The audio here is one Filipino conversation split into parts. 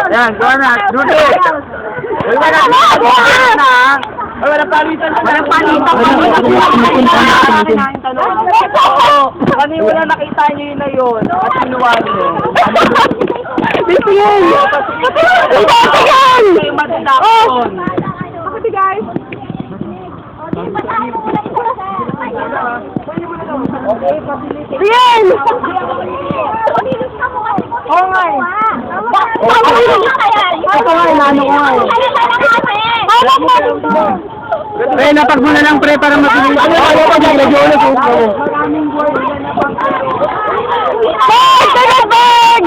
Yan, gawa na. Dude! Wala na. Wala palitan. Walang palitan. Kami wala nakita nyo yun na yun. At sinuwag nyo. Bibigyan! Bibigyan! Kayo madinakon. Bakit guys? Bien! Oo nga eh. Ako nga, inaano ko nga eh. Pre, napag mo na lang pre para mabilis. Ano ayaw ko dyan? Medyo ulit po. Bag! Bag!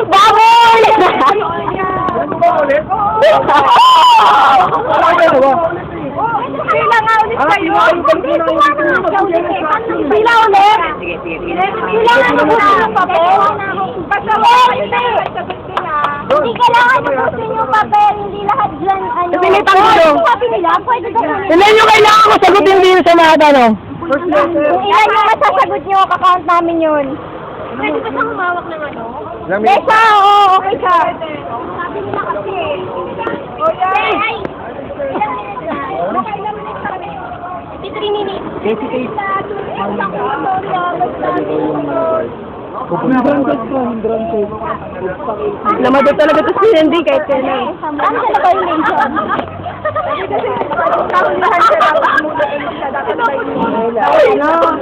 Baboy! Pila nga ulit kayo. Pila ulit. Pila nga ulit ng papel. Basta mo, hindi kailangan tapusin yung papel. Hindi lahat dyan, ano. Pinitang ko. Sabi nila, pwede ka kunin. Ilan yung kailangan ko sagutin din sa mga tanong? Kung ilan yung masasagot nyo, kakount namin yun. Pwede ba siyang humawak ng ano? Besa, oo, okay siya. Sabi nila kasi. Ay! Ilang minutes na? Baka ilang minutes na kami. 3 minutes. Namadot talaga ito si Andy kahit kailan. Ano siya na ba yung name siya? Kasi kaunlahan siya dapat muna siya dapat ba yung name? Ano?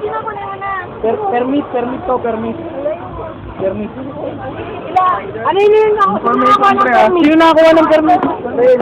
Sino mo na muna? Permit to, permit. Ano yun yung ako? Sino nakakuha ng permit?